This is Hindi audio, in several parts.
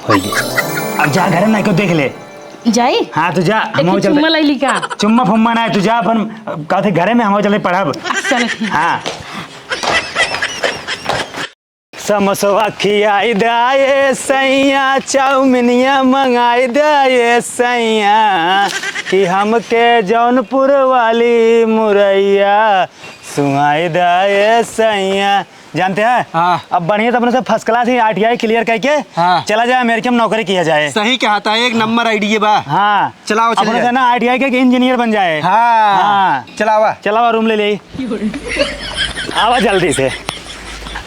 अब जा घर में को देख ले जाई। हाँ तू जा हम चल चुम्मा लैली का चुम्मा फुम्मा ना तू जा अपन कहते घरे में हम चले पढ़ब। चल ठीक। हाँ समोसा खियाई दाए सैया चाउमिनिया मंगाई दाए सैया कि हमके जौनपुर वाली मुरैया सुहाई दाए सैया। जानते हैं हाँ। अब बढ़िया तो अपने से फर्स्ट क्लास ही आरटीआई क्लियर करके हाँ। चला जाए अमेरिका में नौकरी किया जाए। सही कहा था, एक नंबर आइडिया बा। हाँ चलाओ चल अपने जाए। से ना आरटीआई के इंजीनियर बन जाए। हाँ, हाँ। चलावा चलावा रूम ले ले आवा जल्दी से।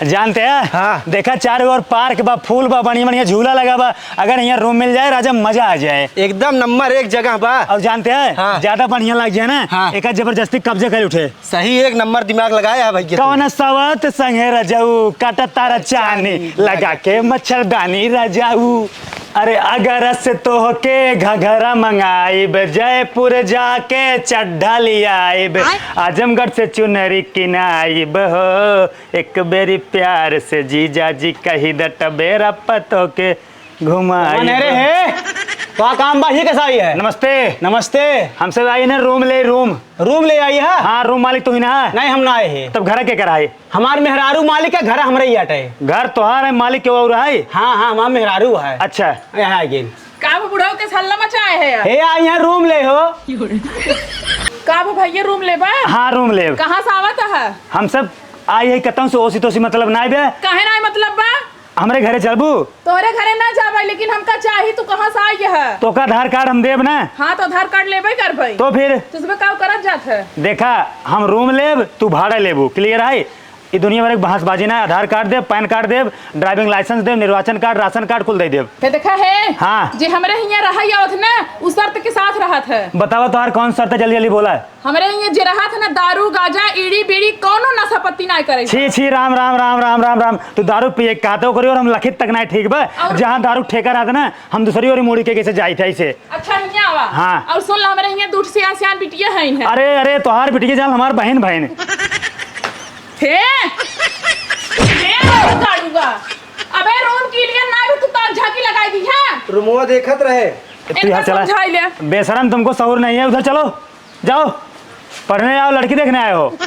जानते हैं हाँ। देखा चारों ओर पार्क बा फूल बा बढ़िया बढ़िया झूला लगा बा अगर यहाँ रूम मिल जाए राजा मजा आ जाए एकदम नंबर एक जगह बा। और जानते हैं हाँ। ज्यादा बढ़िया लग जाए ना हाँ। एक जबरदस्ती कब्जे कर उठे। सही एक नंबर दिमाग लगाया है भैया। कौन सवत संगे रजाऊ काटा तारा चानी लगा के मच्छरदानी रजाऊ। अरे अगर से तो के घघरा मंगाइब जयपुर जाके चड्ढा लियाइब आजमगढ़ से चुनरी किनाइब हो एक बेरी प्यार से जीजा जी कही दट बेरा पतो के घुमाई। अरे है तो काम बा, ये कैसा आई है? नमस्ते नमस्ते। हमसे आई ना रूम रूम ले आई है? हाँ रूम मालिक तू ही ना है? नहीं हम ना आए हैं। तब घर के कराए हमार मेहरारू मालिक है, घर हमारे ही आटे। घर तोहार है मालिक के और है। हाँ हाँ हमार मेहरारू है। अच्छा यहाँ गेल का बुढ़ाओ के हल्ला मचाए है यार। हे आई यहाँ रूम ले हो। का भैया रूम ले बा? हाँ रूम ले कहाँ से आवत है? हम सब आई है कतौ से ओसी तोसी मतलब ना बे काहे ना मतलब बा? हमरे घरे चलबू तोहरे घरे ना जाबे लेकिन हमका चाही तू कहाँ से आई है? तो का आधार कार्ड हम देब ना। हाँ तो आधार कार्ड लेबे कर भाई। तो फिर तुझमें का करत जात है? देखा हम रूम लेब तू भाड़ा लेबू क्लियर है। ये दुनिया भर बहसबाजी ना आधार कार्ड देब पैन कार्ड देब ड्राइविंग लाइसेंस देब निर्वाचन कार्ड राशन कार्ड कुल दे देब। ते देखा है हाँ। जे हमरे हियां रहा आवत ना उस शर्त के साथ रहत है। बतावा तोहार कौन शर्त है जल्दी जल्दी बोला। हमरे हियां जे रहत है ना दारू गांजा ईड़ी बीड़ी कोनो नशा पत्ती ना करे। छी छी राम राम राम राम राम राम तू दारू पिए कहते करी और हम लखित तक ना ठीक बा जहाँ दारू ठेका रहता ना हम दूसरी और मुड़ी के कैसे जाई थे ऐसे। अच्छा हियां आवा। हाँ। और सुन ला हमरे हियां दूठ से आसियान बिटिया है। अरे अरे तोहार बिटिया जान हमार बहन बहन हे गाड़ूगा अबे रूम के लिए ना भी तू तार झांकी लगाई दी है। रूमवा देखत रहे। तू यहाँ चला समझाई ले। बेशरम तुमको शऊर नहीं है उधर चलो जाओ पढ़ने आओ लड़की देखने आए हो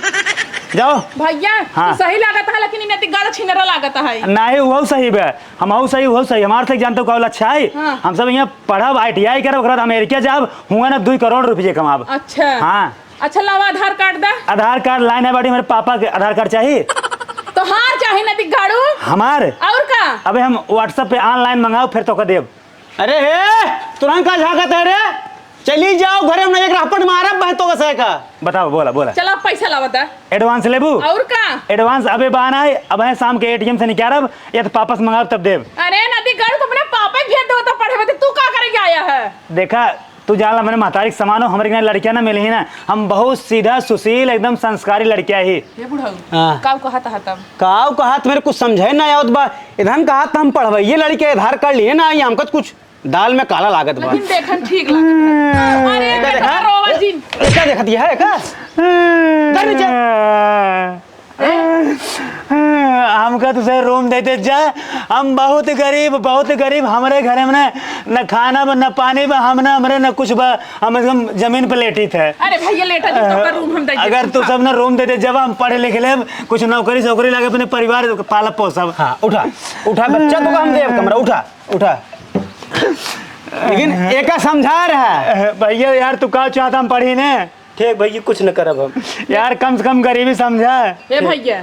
जाओ। भैया हाँ। तू सही लागत है लेकिन इने गाल छिनरा लागत है। नहीं वो सही बे हम वो सही हमारे से जानते हो कौन अच्छा है। हाँ। हम सब यहाँ पढ़ब ITI करब ओकरा बाद अमेरिका जाब हुआ ना 2 करोड़ रुपये कमाब। अच्छा हाँ अच्छा लावा आधार कार्ड दा। आधार कार्ड लाइन है बाड़ी मेरे पापा के आधार कार्ड चाहिए तो हार चाहे ना दिगाड़ू हमारे। और का अबे हम व्हाट्सएप पे ऑनलाइन मंगाओ फिर तो कर देब। अरे हे तुरंत का झाकत है रे। चली जाओ घरे में एक रपट मारब बहतो का सह का। बताओ बोला चलो पैसा लावा दा। एडवांस लेबू और का एडवांस अबे बहाना है अब है शाम के ATM से निकालब या तो वापस मंगाओ तब देब। अरे नदी गाड़ू तो अपने पापा भेज दो तो पढ़े में तू का करेंगे आया है? देखा तू जाला मैंने महतारिक समान हो हमारे यहाँ लड़कियां ना मिली ही ना हम बहुत सीधा सुशील एकदम संस्कारी लड़कियां ही। हे बुढ़ाऊ हाँ। का कहता है तब? काव कहा मेरे कुछ समझे ना आवत बा। इधर कहा हम पढ़वाइए लड़के आधार कार्ड लिए ना आई हमका कुछ दाल में काला लागत बा। लेकिन देखन ठीक लागत है। अरे बेटा रोवा जी क्या देखत है का? हमका तुझे रूम देते जा हम बहुत गरीब हमारे घरे में न खाना बा न पानी बा हम ना हमारे न कुछ बा हम एकदम जमीन पे लेटी थे। अरे भैया लेटा जी तो रूम हम दे देते। अगर तू सब ना रूम देते जब हम पढ़े लिखे ले कुछ नौकरी लगे अपने परिवार पालब पोसब। हाँ उठा बच्चा तो हम देव कमरा उठा लेकिन एक समझा रहा है भैया यार तू का चाहता हम पढ़ी ने ठीक भैया कुछ न करब हम यार कम से कम गरीबी समझा। ए भैया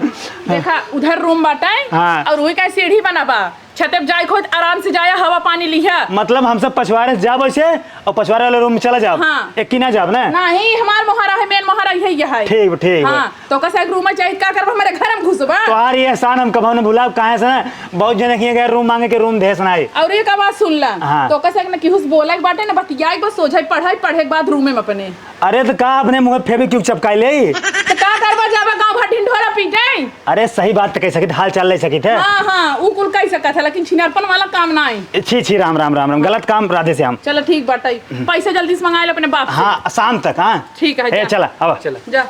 देखा उधर रूम बाटे। हाँ। और वही का सीढ़ी बनाबा छते पे जाए खोज आराम से जाया हवा पानी लिया। मतलब हम सब पछवाड़े से जाब ऐसे और पछवाड़े वाले रूम में चला जाब। हाँ। एक की ना जाब ना। नहीं हमार मोहरा है मेन मोहरा यही है। ठीक हाँ तो कैसे एक रूम में चाहिए क्या करबा हमारे घर में घुसबा। तोहार ये एहसान हम कभी न भुलाब काहे से ना बहुत जने किए गए रूम मांगे के रूम दे सुनाई। और एक आवाज सुन ला। हाँ। तो कैसे न किहुस बोला के बाटे ना बतिया के बस सोझाई पढ़ाई पढ़े के बाद रूम में अपने। अरे तो का अपने मुंह फेविक्विक चिपकाई ले। तो का करबा जाबा गांव भर ढिंढोरा पी जाए। अरे सही बात तो कह सकी हाल चाल ले सकी थे। हाँ उ कुल कह सका था लेकिन छिनारपन वाला काम ना है। छी राम गलत काम राधे श्याम। चलो ठीक बाटे पैसे जल्दी से मंगा ले अपने बाप से। हाँ शाम तक। हाँ ठीक है ए, जा। चला अब जा।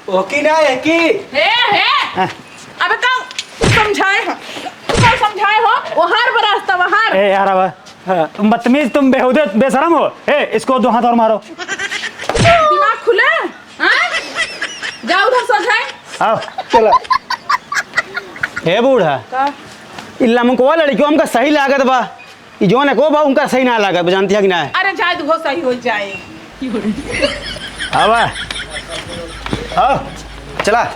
ओकी ना है की हे अबे का समझाए तो समझाए हो वहार पर रास्ता वहार। ए यार अब तुम बदतमीज, तुम बेहुदे बेशरम हो। ए इसको 2 हाथ और मारो। दिमाग खुले हाँ? जाओ उधर सो जाए। आओ चला हे बूढ़ा इल्ला हमको लड़कियों हमका सही लागत बा, ई जोन है को बा उनका सही ना लागत बा, जानती है कि ना। अरे जाए तो सही हो जाए। अब आओ चला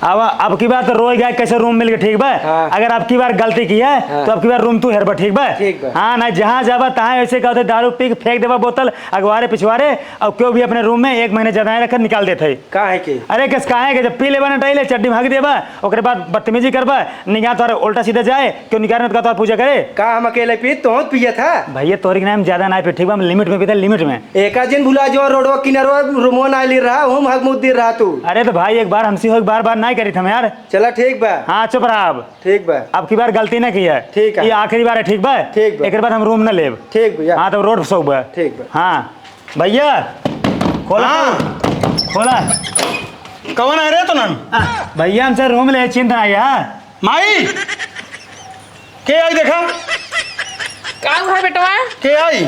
अब की बार तो रोज गए कैसे रूम मिल गए, ठीक बा। हाँ। अगर अब की बार गलती की है तो अब की बार रूम तू हेर बा, ठीक बा। ठीक बा। हाँ ना जहाँ जाबा तहाँ ऐसे कहते दारू पी के फेंक देवा बोतल अगवारे पिछवारे, और क्यों भी अपने रूम में 1 महीने ज्यादा रख निकाल देते। का है कि अरे किस कहा है कि जब पी लेबा ना टाइले चड्डी भाग देबा, ओकरे बाद बदतमीजी करबा, निगाह तोर उल्टा सीधे जाए, क्यों निगाह का तोर पूजा करे। का हम अकेले पी तो पिया था भैया तोरी के नाम ज्यादा ना पे, ठीक बा, लिमिट में पीते, लिमिट में। एका दिन भुला जो रोडवा किनारवा रूमो ना ली रहा हम हक मुद्दी रहा तू। अरे तो भाई एक बार हमसे हो, बार बार नहीं करी थम यार। चला ठीक बा। हाँ चुप रहा अब। ठीक बा। अब की बार गलती ना की है। ठीक है। ये आखिरी बार है, ठीक बा। ठीक बा। एक बाद हम रूम न लेब। ठीक भैया। हाँ तो रोड पर सो बा। ठीक बा। हाँ भैया खोला। हाँ। खोला कौन आ रहे तो ना भैया हमसे रूम ले चिंता ना गया। माई के आई देखा का हुआ बेटवा? के आई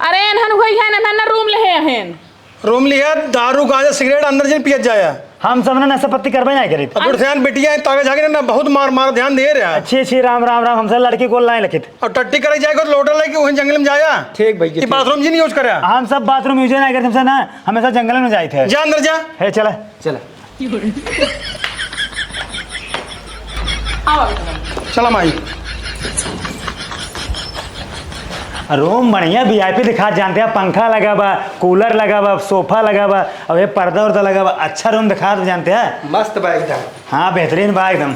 अरे एनहन हुई है ना रूम ले हन। रूम लिया दारू गांजा सिगरेट अंदर जिन पियत जाया। हम सब ने नशा पत्ती करबे नहीं करी। अब ध्यान बिटिया तागे जाके ना बहुत मार मार ध्यान दे रहा है। अच्छी अच्छी राम राम राम, हमसे लड़की को लाए लिखित। और टट्टी करे जाएगा तो लोटा लेके वहीं जंगल में जाया। ठीक भैया, ये ठीक। बाथरूम जी नहीं यूज करा। हम सब बाथरूम यूज नहीं करते, हमसे ना हमेशा जंगल में जाए थे। जा अंदर जा। है चला चला आओ बेटवा। चला माई। रूम बढ़िया वीआईपी दिखा, जानते हैं, पंखा लगा बा, कूलर लगा बा, सोफा लगा बा, और ये पर्दा उर्दा लगा बा। अच्छा रूम दिखा तो जानते हैं। मस्त बा एकदम। हाँ बेहतरीन बा एकदम।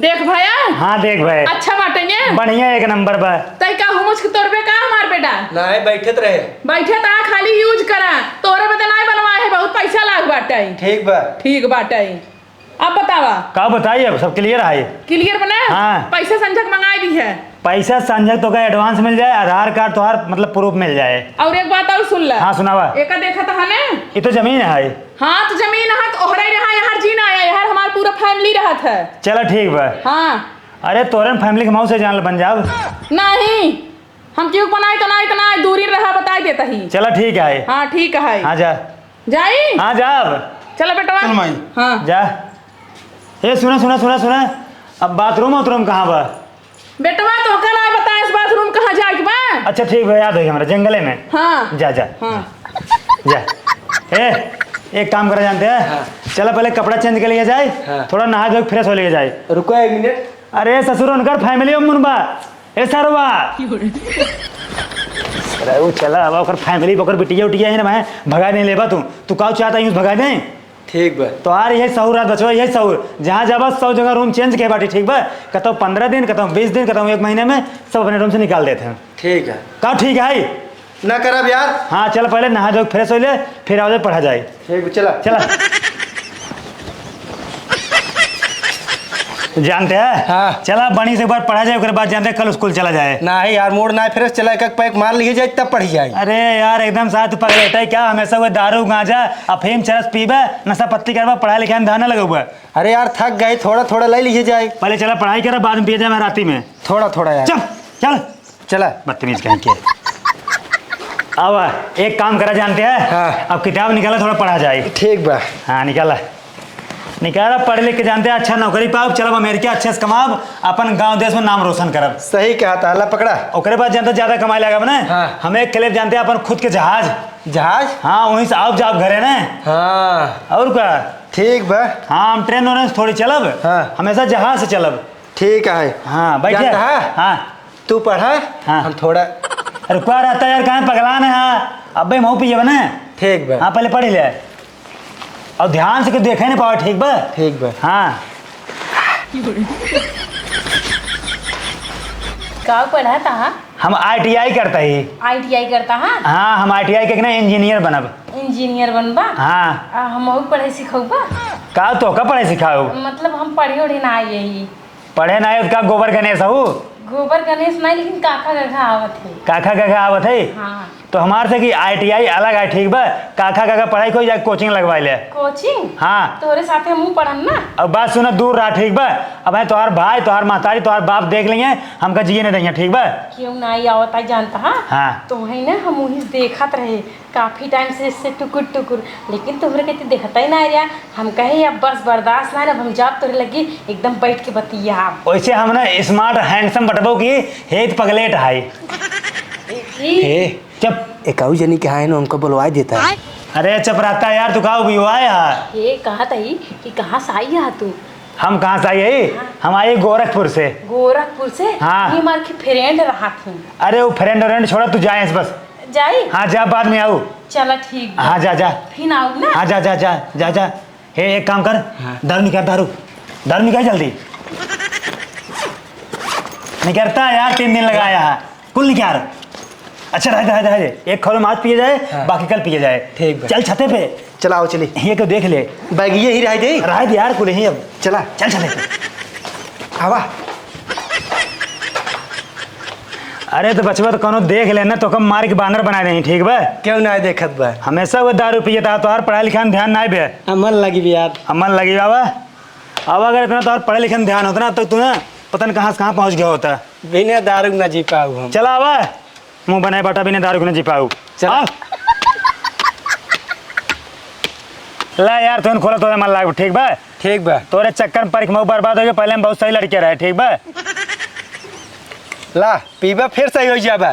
देख भैया हाँ देख भाई अच्छा बाटेंगे बढ़िया एक नंबर बा। तई का हुमुच के तोरबे का हमार बेटा ना है बैठत रहे। बैठे ता खाली यूज करा, तोरे बदे नहीं बनवाए है, बहुत पैसा लाग बाटे। ठीक बा। ठीक बाटे। अब बतावा का बताइए, अब सब क्लियर है। क्लियर बना? हाँ। पैसा संजक मंगाई दी है। पैसा संजय तो का एडवांस मिल जाए, आधार कार्ड तो हर मतलब प्रूफ मिल जाए। और एक बात और सुन ले। हाँ सुनावा। एका देखा था ने? ये तो जमीन है। हाँ तो जमीन है तो ओहरे रहा, यहाँ जीना आया, यहाँ हमारा पूरा फैमिली रहा था। चलो ठीक बा। हाँ अरे तोरन फैमिली के माऊ से जान पंजाब। नहीं हम क्यों बनाए तो नहीं दूरी रहा बताई देता ही। चलो ठीक है। हाँ ठीक है। हाँ जा। जाई हाँ जा अब। चलो बेटवा। चल माई। हाँ जा। ए सुना सुना सुना सुना, अब बाथरूम वाथरूम कहाँ बा? बेटवा तो कल आए बताए इस बाथरूम कहाँ जाए के बा? अच्छा ठीक है, याद है हमारा जंगले में। हाँ जा जा हाँ जा। ए एक काम करा जानते हैं। हाँ। चलो पहले कपड़ा चेंज कर लिया जाए। हाँ। थोड़ा नहा धो फ्रेश हो लिया जाए। रुको 1 मिनट। अरे ससुर उनकर फैमिली में मुनबा ए सरवा। अरे वो चला अब ओकर फैमिली ओकर बिटिया उटिया है ना, मैं भगा नहीं लेबा। तू का चाहता यूं भगा दें? ठीक बा। तो यार यही सहूर रात बचवा, यही सहूर जहाँ जाबा 100 जगह रूम चेंज के बाटी, ठीक बा। कहता हूँ 15 दिन, कहता हूँ 20 दिन, कहता हूँ 1 महीने में सब अपने रूम से निकाल देते हैं। ठीक है कहा ठीक है। ना करब यार। हाँ चलो पहले नहा धो फ्रेश हो ले, फिर आओ पढ़ा जाए। ठीक बा, चला चला जानते हैं। हाँ। चला बनी से एक बार पढ़ा जाए, उसके बाद जानते हैं कल स्कूल चला जाए। ना है यार, मोड़ ना है, फिर चला एक पैक मार लिए जाए तब पढ़ी जाए। अरे यार एकदम साथ पकड़ता है क्या, हमेशा वो दारू गांजा अफीम चरस पीबा, नशा पत्ती करवा, पढ़ाई लिखाई में ध्यान न लगा। अरे यार थक गए, थोड़ा थोड़ा ले लिए जाए। पहले चला पढ़ाई करा, बाद में पिए जाए राती में। थोड़ा थोड़ा यार। चल चल चला बदतमीज कहीं के। अब एक काम करा जानते हैं। हाँ। अब किताब निकाला, थोड़ा पढ़ा जाए। ठीक बा। हाँ निकाला पढ़ लिख के जानते हैं, अच्छा नौकरी पाओ, चलो अमेरिका अच्छे से कमाओ, अपन गांव देश में नाम रोशन करब। सही कहा था, अल्लाह पकड़ा। ओकरे बाद जानते ज्यादा कमाई लगा ना। हाँ। हमें एक क्लिप जानते हैं, अपन खुद के जहाज। जहाज। हाँ वहीं से आओ जाओ घरे ना। हाँ और क्या। ठीक बा। हाँ हम ट्रेन वरेन से थोड़ी चलब। हाँ। हमेशा जहाज से चलब। ठीक है। हाँ बैठे। जानता है? हाँ तू पढ़ा। हाँ। हम थोड़ा। अरे क्या रहता है यार, कहाँ पगलान है। हाँ अब भाई मऊ पिए बने। ठीक बा। हाँ पहले पढ़ ले और ध्यान से कुछ देखे नहीं पाओ, ठीक बा। ठीक बा। हाँ का पढ़ा था? हम ITI करता ही। ITI करता है? हाँ हम ITI के ना इंजीनियर बनब। इंजीनियर बनबा? हाँ हम पढ़े सिखौबा? का तो का पढ़े सिखाओ? मतलब हम पढ़े उढ़े ना आई यही। पढ़े ना है का गोबर गणेश हो? गोबर गणेश नहीं, लेकिन काका गगा आवत है। काका काका आवत है। हाँ तो हमारे से कि ITI अलग है ठीक बा। काका काका पढ़ाई कोई जाके कोचिंग लगवा ले। कोचिंग हाँ तोरे साथे हमहू पढ़न ना। अब बात सुना दूर रहा ठीक बा। अब है तोहार भाई तोहार मातारी तोहार बाप देख लेंगे हमका जिए नहीं देंगे ठीक बा। क्यों नहीं आवता जानता हाँ? हाँ। तो है ना हम वही देखत रहे काफी टाइम से इससे टुकुर टुकुर, लेकिन तुम्हारे कहते देखता ही ना रहा। हम कहे अब बस बर्दाश्त ना, अब हम जाब तोरे लगी एकदम बैठ के बतिया। वैसे हम ना स्मार्ट हैंडसम बटबो की हेत पगलेट है। चुप। एकाऊ जनी के है ना उनको बुलवा देता है। अरे चुप रहता यार तू कहाँ भी हुआ है। ये कहा तही कि कहाँ से आई है तू? हम कहाँ से आए? हम आए गोरखपुर से। गोरखपुर से? हाँ। ये मार के फ्रेंड रहा थी। अरे वो फ्रेंड छोड़ा तू जाए बस। जाई? हाँ जा बाद में आओ। चला ठीक बा। हाँ जा जा। फिर आओ ना। हाँ जा जा जा जा जा। हे एक काम कर दारू निकाल दारू निकाल जल्दी। निकलता है यार 3 दिन लगाया है कुल निकाल। अच्छा रह एक खोलो आज पिए जाए बाकी कल पिए जाए। ठीक है। चल छते पे चलाओ चली ये को देख ले बैगिए ही रह दे यार कुल ही अब चला चल छते पे। आवा। अरे तो बचवा तो कोनो देख लेना तो कम मार के बानर बना रही ठीक बा। क्यों ना देखत बा? हमेशा वो दारू पिए था तो पढ़ाई लिखा में ध्यान नहीं बे। अमल लगी भी यार। अमल लगी बाबा। अब अगर इतना तो पढ़े लिखे में ध्यान होता ना तो तू ना पता नहीं कहाँ से कहाँ पहुँच गया होता। बिना दारू न जी पाऊ हम। चला आवा मुंह बनाए बाटा बिना दारू को न जी पाऊ। चला। ला यार तुम खोला तो मन लाग ठीक बा। ठीक बा। तोरे चक्कर में परिक मऊ बर्बाद हो गया। पहले हम बहुत सही लड़के रहे ठीक बा। ला पीबा फिर सही हो जाबा।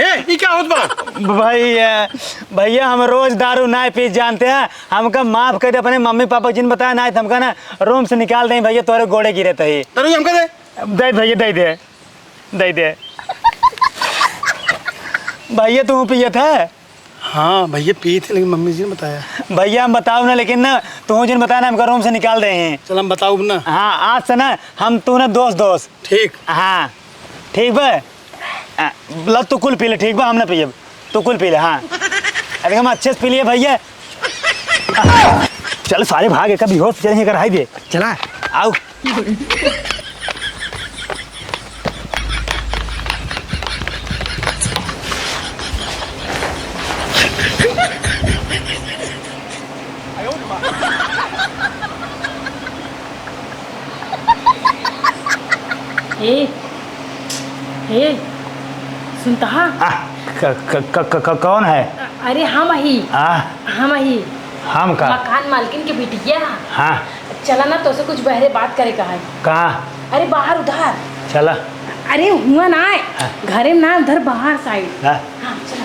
ये क्या होत बा? भैया हम रोज दारू ना पी जानते हैं। हमका माफ कर दे अपने मम्मी पापा जिन बताया ना हमका ना रूम से निकाल दें भैया तोरे गोड़े गिरे थे। दारू हमको दे। दे भैया दे भैया तू पिए था? हाँ भैया पिए थे लेकिन मम्मी जी ने बताया। भैया हम बताओ ना लेकिन ना तू जिन बताया ना हमका रूम से निकाल दे हैं। चल हम बताओ ना। हाँ आज से ना हम तू ना दोस्त। ठीक। हाँ ठीक बा। लब तू कुल पी ले ठीक बा। हम ना पिए तू कुल पी ले। हाँ अरे हम अच्छे से पी लिए भैया। चल सारे भागे कभी हो चल कर दे। चला आओ। ए सुनता हा? कौन है? अरे हम ही हम का मकान मालकिन के बिटिया। हाँ चला ना तो से कुछ बहरे बात करे का है। कहाँ? अरे बाहर उधर। चला। अरे हुआ ना घरे में ना उधर बाहर साइड। हाँ। हाँ, चला।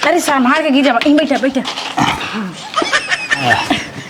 अरे संभाल के गिर जा। बैठा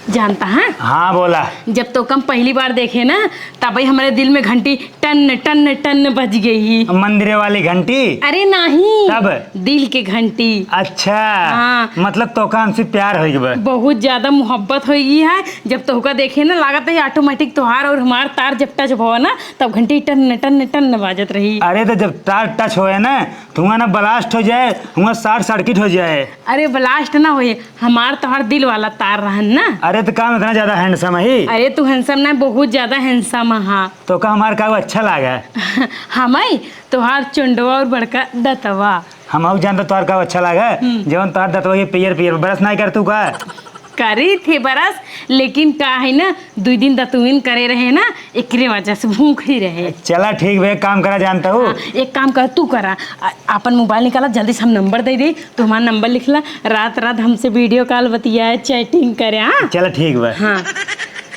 जानता है? हाँ बोला। जब तो कम पहली बार देखे ना तब ही हमारे दिल में घंटी टन टन टन बज गई। मंदिर वाली घंटी? अरे नहीं तब दिल की घंटी। अच्छा हाँ। मतलब तो का हमसे प्यार हो गया? बहुत ज्यादा मोहब्बत हो गई है। जब तोहका देखे ना लागत है ऑटोमेटिक तोहार और हमार तार जब टच हुआ ना तब घंटी टन टन टन बाजत रही। अरे तो जब तार टच होए ना तो ना ब्लास्ट हो जाए हुआ शॉर्ट सर्किट हो जाए। अरे ब्लास्ट ना होए हमार तोहार दिल वाला तार रहन ना। अरे तो काम इतना ज्यादा हैंडसम है? अरे तू हैंडसम ना बहुत ज्यादा हैंडसम है। तो का हमार का अच्छा लगा? हमारी तोहार चुंडवा और बड़का दतवा। हम जानते तोहार का अच्छा लगा जवन तोहार दतवा ये पियर बरस नहीं कर तू का करी थे बरस लेकिन का है ना 2 दिन दतुइन करे रहे ना एकरे वजह से भूख ही रहे। चला ठीक है काम करा जानता हूँ। एक काम कर तू करा अपन मोबाइल निकाला जल्दी से हम नंबर दे दे तो हमारा नंबर लिख ला रात हमसे वीडियो कॉल बतिया चैटिंग करे। हाँ चला ठीक बा। हाँ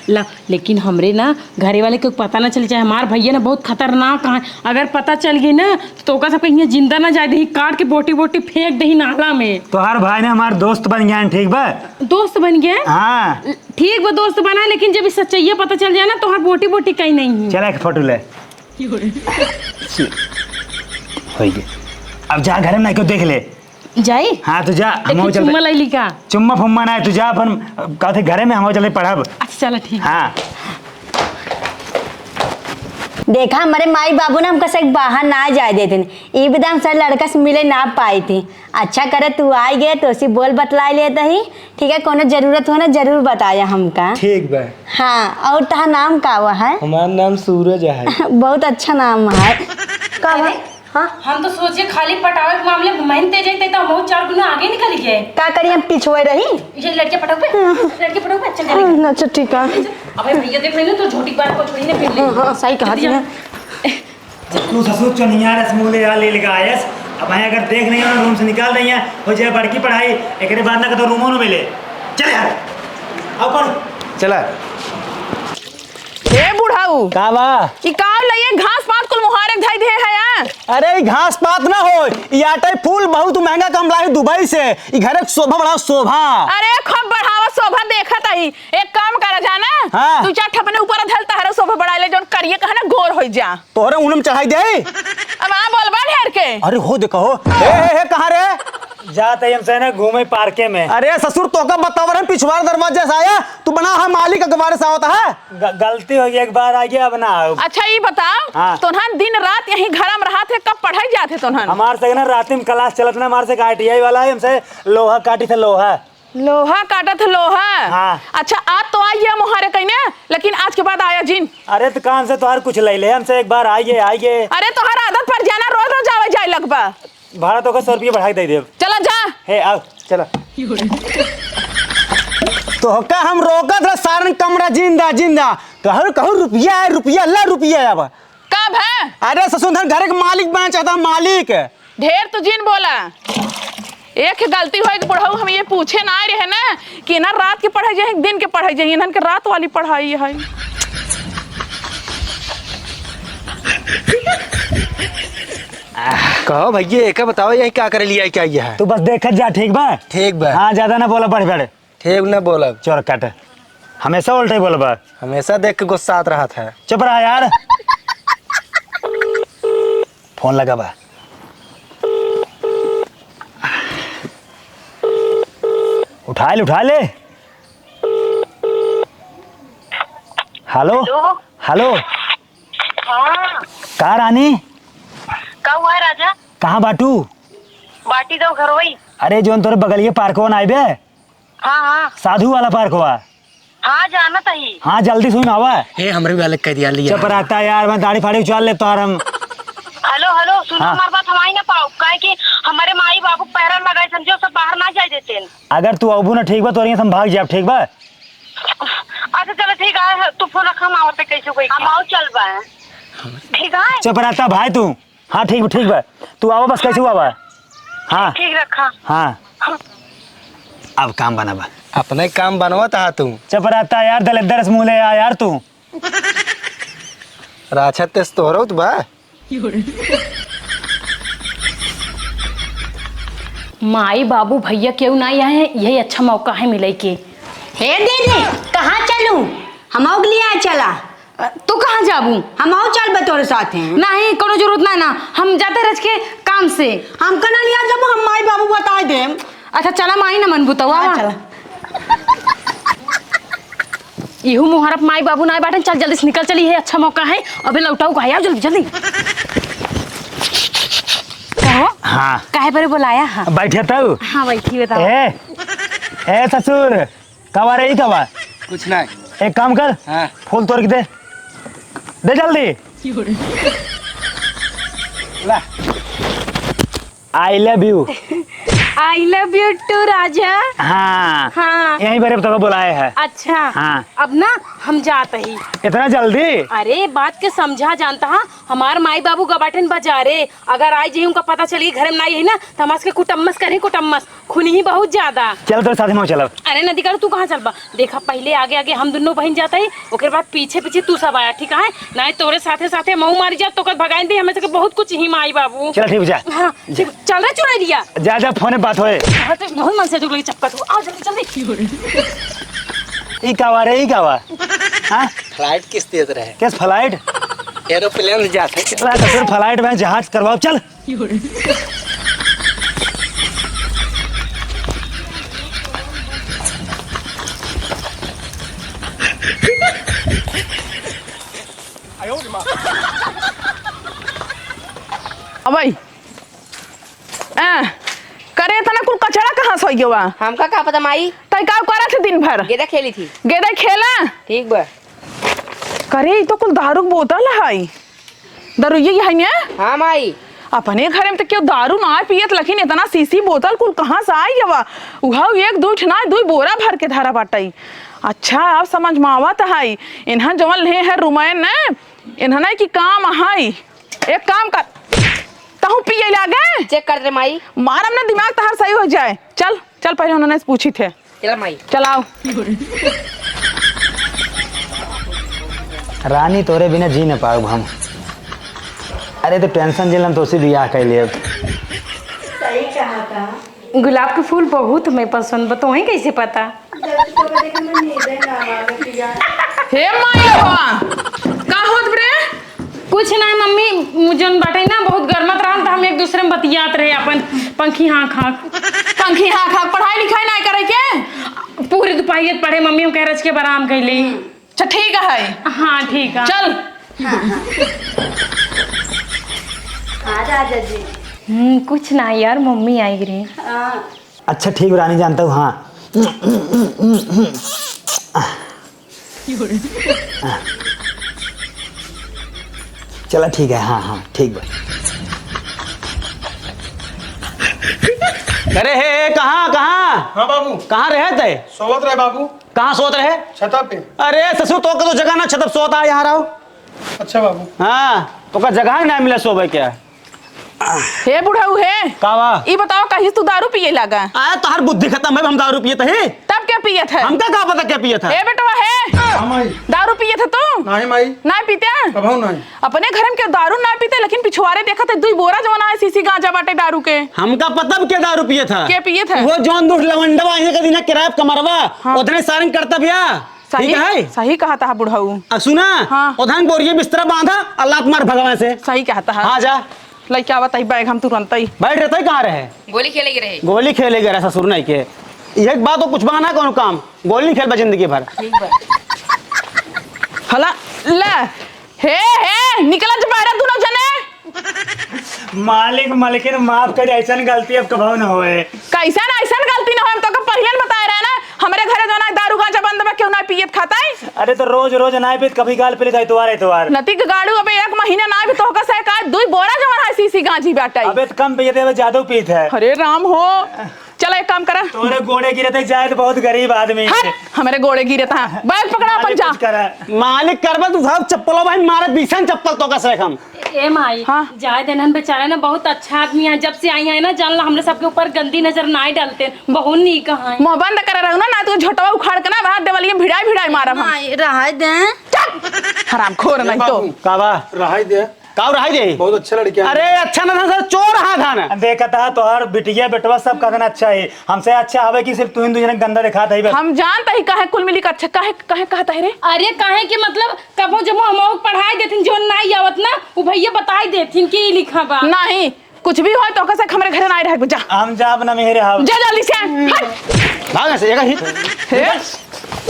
ला लेकिन हमरे ना घरे वाले को पता ना चले चाहे हमार भैया ना बहुत खतरनाक है। अगर पता चल गई ना तो का सब कहीं जिंदा ना जाए दही काट के बोटी बोटी फेंक दही नाला में। तोहार भाई ने हमारे दोस्त बन गया ठीक बा? दोस्त बन गया? हाँ ठीक बा दोस्त बना लेकिन जब सच्चाई पता चल जाए ना तो हर बोटी बोटी कहीं नहीं है। चला एक फोटो ले हो गया। अब जा घर में नहीं को देख ले जाई। हाँ तू जा हम चुम्मा लैली का चुम्मा फुम्मा ना है तू जा अपन कहते घरे में हम चले पढ़ब। अच्छा चला ठीक। हाँ देखा हमारे माई बाबू ने हमको से बाहर ना जाए देते ये विधान सर लड़का से मिले ना पाई थी। अच्छा करे तू आई गए तो उसी बोल बतला लेता ही। ठीक है कोनो जरूरत हो ना जरूर बताया हमका। ठीक बा। हाँ और तहा नाम का हुआ है? हमारा नाम सूरज है। बहुत अच्छा नाम है। का हुआ? हाँ हम तो सोचे खाली पटावे के मामले मेहनते जाते तो हम 4 गुना आगे निकल गए। का करी हम पिछुए रही। ये लड़के पटाव पे चल चल। अच्छा ठीक है। अबे भैया देख रहे तो झोटी बात को छोड़ी ने फिर ले। हाँ सही कहा तुमने। तू ससुर चनिया रसमूले ले लगायस। अब मैं अगर देख नहीं हो रूम से निकाल रही है हो जाए बड़की पढ़ाई एक बाद ना तो रूमों में मिले। चल यार अब कौन चला ए बुढ़ाऊ का बा? ई का लइए घास पात कुल मुहारे धाई दे है यार। अरे ई घास पात ना हो, ई आटे फूल बहुत महंगा कम लाई दुबई से। ई घर एक शोभा बड़ा शोभा। अरे खूब बढ़ावा शोभा देखत आई। एक काम कर जाना हाँ। तू चार ठपने ऊपर धलता है शोभा बढ़ा ले जोन करिए कहा ना गोर हो जा। तोहरे उनम चढ़ाई दे। अब आ बोलबा ढेर के। अरे हो देखो हे कहाँ रे? जाते हम से ना घूमे पार्के में। अरे ससुर तो का बतावर है पिछवाड़ दरवाजे से आया तू बना है मालिक अखबार से होता है। गलती हो गई एक बार आ गया अब ना आओ। अच्छा ये बताओ हाँ। तोहन दिन रात यहीं घर में रहा थे कब पढ़ाई जाते तोहन? हमारे से ना रात में क्लास चलत ना हमारे से ITI वाला है हमसे लोहा काटी थे लोहा। लोहा काटा था लोहा। हाँ। अच्छा आज तो आइए मुहारे कहीं लेकिन आज के बाद आया जिन। अरे तो काम से तो हर कुछ ले ले हमसे एक बार आइए। अरे तोहर आदत पर जाना रोज रोज आवे जाए लगबा। भाड़ा तो 100 रुपये बढ़ा दे दे। चला जा। हे आओ चलो। तो का हम रोकत रहे सारन कमरा जिंदा जिंदा कहूँ रुपया है रुपया अल्लाह रुपया है। अब कब है? अरे ससुर घर के मालिक बना चाहता मालिक। ढेर तो जिन बोला। एक गलती हो एक बुढ़ाऊ हम ये पूछे ना रहे ना कि ना रात की पढ़ाई जाए दिन के पढ़ाई जाए इन्हन के रात वाली पढ़ाई है। कहो भैया एक बताओ यही क्या कर लिया क्या ये है? तू बस देखत जा ठीक बा। ठीक बा। हाँ ज्यादा ना बोला बढ़ बढ़। ठीक ना बोला चोर काट हमेशा उल्टे बोल बा। हमेशा देख के गुस्सा आता रहा था। चुप रहा यार। फोन लगा बा। उठा ले। हेलो हेलो हाँ कहाँ रानी? का हुआ है राजा? कहाँ बाटू? बाटी दो घर वही। अरे जोन तोरे बगलिए पार्कवा ना आइबे। हाँ हाँ साधु वाला पार्कवा। हाँ जाना तही। हाँ जल्दी सुन आवा। हे हमरे भी अलग कह दिया लिया। चुप रहता यार मैं दाढ़ी फाड़ी उछाल लेता और हम। हेलो हेलो सुनो हाँ। हमारी बात हम आई ना पाओ काहे कि हमारे माई बाबू पैरा लगाए समझो सब बाहर ना जाए देते हैं। अगर तू अबू ना ठीक बा तो हम भाग जाब ठीक बा। अच्छा चलो ठीक है तू फोन रखा हम आवते कैसे कोई हम आओ चल बा ठीक है। चुप रहता भाई तू। हाँ ठीक बा तू आवा बस कैसे हुआ बा। हाँ ठीक रखा। हाँ अब काम बना बा। अपने काम बनवाता है तू। चुप रहता यार दलिद्दर मुँह ले आ यार तू। राछा तेज तो हो बा। माई बाबू भैया क्यों ना आए हैं यही अच्छा मौका है मिले के। हे दीदी कहाँ चलूं? हम के लिए चला। तू कहाँ जाबू? हम चल बतौर साथ हैं। नहीं कोनो जरूरत ना ना हम जाते रज के काम से। हमको ना लिया जब हम माई बाबू बताए दे। अच्छा चला माई ना मन बुतवा। हाँ, चला। इहू मुहरफ माई बाबू ना बाटन चल जल्दी से निकल चली है अच्छा मौका है। अबे लौटाऊ कहा जल्दी जल्दी। कहो हाँ काहे पर बुलाया? हाँ बैठे तू। हाँ बैठी बताओ। ए ससुर कवा रही कवा? कुछ नहीं। एक काम कर हाँ। फूल तोड़ के दे जल्दी। I love you. I love you too Raja. हाँ हाँ यहीं पर तो बुलाए है। अच्छा हाँ। अब ना हम जाते ही। इतना जल्दी? अरे बात के समझा जानता है हमार माई बाबू गबाटन बाजारे अगर आई जी उनका पता चली घर में नहीं है ना तो हम के कुटम्मस करें कुटम्मस खून ही बहुत ज्यादा। चल तो साथ में चलो। अरे नदी कर तू कहाँ चलबा? देखा पहले आगे आगे हम दोनों बहन जाते ही ओकर बाद पीछे पीछे तू सब आया ठीक है ना तोरे साथे साथे मऊ मारी जा तो भगाई दे हमें बहुत कुछ ही माई बाबू। चल ठीक जा। हाँ ठीक, चल रहे चुरा लिया। जा फोन बात होए। हाँ, तो बहुत मन से जो लगी चपका तू आओ जल्दी जल्दी। ई कावा रे ई कावा? हाँ फ्लाइट किस तेज रहे? किस फ्लाइट? एरोप्लेन जाते। चला तो फिर फ्लाइट में जहाज करवाओ चल। आवई करे तना कुल कचरा कहाँ से गयो बा हमका का पता माई तई का करा थे दिन भर गेदा खेली थी गेदा खेला ठीक बा करे ई तो कुल दारू के बोतल है दारू ये है ने हाँ माई अपने घर में तो क्यों दारू ना पियत लेकिन इतना सीसी बोतल कुल कहाँ से आई गवा उहा एक दू ठना दू बोरा भर के धारा बाटई अच्छा अब समझ में आवत है इन्हन जवन ले है रुमायन ने इन्हन की काम है एक काम कर तहु पिए लागे चेक कर दे माई मार अपना दिमाग तहार सही हो जाए चल चल पहले उन्होंने से पूछी थे चला माई चलाओ रानी तोरे बिना जी न पाओ हम। अरे तो टेंशन जिलम तो उसी बियाह कर लिए। सही कहा था। गुलाब के फूल बहुत हमें पसंद बा तो कैसे पता हे माया का होत बरे कुछ ना मम्मी मुझे बाटे ना बहुत गर्मत रहा तो हम एक दूसरे में बतियात रहे अपन पंखी हाँक पढ़ाई लिखाई नहीं करे के पूरी दोपहर पढ़े मम्मी हम कह रहे के बराम कैली। अच्छा ठीक है हाँ ठीक है चल राजा जी कुछ ना यार मम्मी आई रही। अच्छा ठीक रानी जानता हूँ। हाँ चला ठीक है। हाँ हाँ ठीक है। अरे हे कहाँ कहाँ हाँ बाबू कहाँ रहे थे? सोवत रहे बाबू। कहाँ सोत रहे? छता पे। अरे ससुर तो का तो जगह ना छतप सोता यहाँ रहो। अच्छा बाबू। हाँ तो का जगह ही ना मिला सोबे क्या? हे बुढ़ाऊ हे कावा ई बताओ कहीं तू दारू पिए लगा आया तो हर बुद्धि खत्म है हम दारू पिए थे तब क्या पिए थे हमका क्या पता क्या पिए था? हे बेटवा हे हाँ माई। दारू पिए थे तू नहीं माई। ना पीते कभाऊ नहीं। अपने घर में क्यों दारू ना पीते लेकिन पिछुआरे देखा थे दुई बोरा जवाना है सीसी गांजा बाटे दारू के हमका पता क्या दारू पिए था? क्या पिए थे? वो जौन दूर लवंडवा इन्हें कदी ना किराया कमरवा उतने सारंग करता भैया। सही है सही कहा था बुढ़ाऊ। सुना हाँ। उधन बोरिए बिस्तरा बांधा अल्लाह तुम्हारे भगवान से सही कहता है हाँ जा लड़का बताई बैग हम तुरंत ही बैठ रहता ही कहाँ रहे? गोली खेलेगी रहे गोली खेले गए ससुर नहीं के एक बात तो कुछ बहाना कौन काम गोली नहीं खेल बा जिंदगी भर। हला ले हे निकला जो बाहर दोनों जने मालिक मालिकिन माफ कर ऐसा गलती अब कभाऊ न होए। कैसा ना ऐसा गलती ना हो हम तो का पहियन बताए रहे ना हमारे घरे जो ना दारू गांजा बंद में क्यों ना पियत खाता है। अरे तो रोज रोज ना पीत कभी गाल पे लिखा इतवार नती के गाड़ू अबे एक महीना ना भी तो का से का दुई बोरा जवन है सीसी गांजी बाटाई। अबे तो कम पिए थे ज्यादा पीत है। अरे राम हो चलो एक काम करा तोरे गोड़े गिरे थे जाए तो बहुत गरीब आदमी हमारे गोड़े गिरे था बैग पकड़ा अपन जा मालिक करबा तू सब चप्पलों भाई मारे बीसन चप्पल तो का से हम ए माई हाँ। जाय देनन बेचारा ना बहुत अच्छा आदमी है जब से आई है ना जान ला हमरे सबके ऊपर गंदी नजर ना ही डालते बहुत नीक है। मुंह बंद कर रहो ना तो झोटवा उखाड़ के ना वहां देवलिए भिड़ाई भिड़ाई मारब हम रह दे हराम खोर नहीं तो कावा रहाई दे। काव रहाई दे बहुत अच्छा लड़कियां। अरे अच्छा ना था चोर हाँ था ना देखा था तो हर बिटिया बेटवा सब का दिन अच्छा है हमसे अच्छा हवे कि सिर्फ तू ही दूसरे गंदा दिखा था ही बस। हम जानता ही काहे कुल मिली का अच्छा काहे काहे कहता है रे अरे काहे के मतलब कबो जब हम पढ़ाई देथिन जो नहीं आवत ना वो भैया बताई देथिन कि लिखा बा नहीं कुछ भी हो तो कैसे हमारे घर ना आई रह जा हम जाब ना मेरे हाव जा जल्दी से हट भाग ऐसे जगह ही हे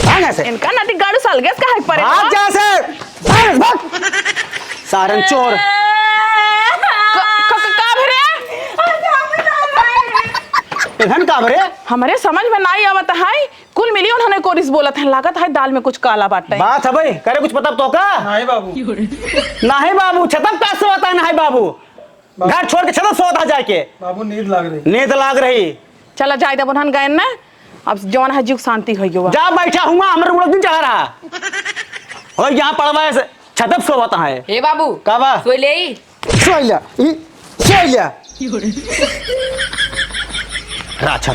भाग ऐसे इनका नाटी गाड़ू साल गैस काहे परे भाग जा से भाग सारन चोर का भरे इधन का भरे हमारे समझ में नहीं आवत है कुल मिली उन्होंने कोरिस बोलत है लागत है दाल में कुछ काला बाटे बात है भाई करे कुछ पता तो का नहीं बाबू। नहीं बाबू छतप का सोता है नहीं बाबू घर छोड़ के छतप सोता जाके बाबू नींद लग रही। नींद लाग रही चला जाए दे बुनहन गए ना अब जौन है जुग शांति हो गयो जा बैठा हुआ हमरे उड़ दिन जा रहा और यहाँ पड़वा छतप सोता है हे बाबू कावा सोई ले सोइला राछा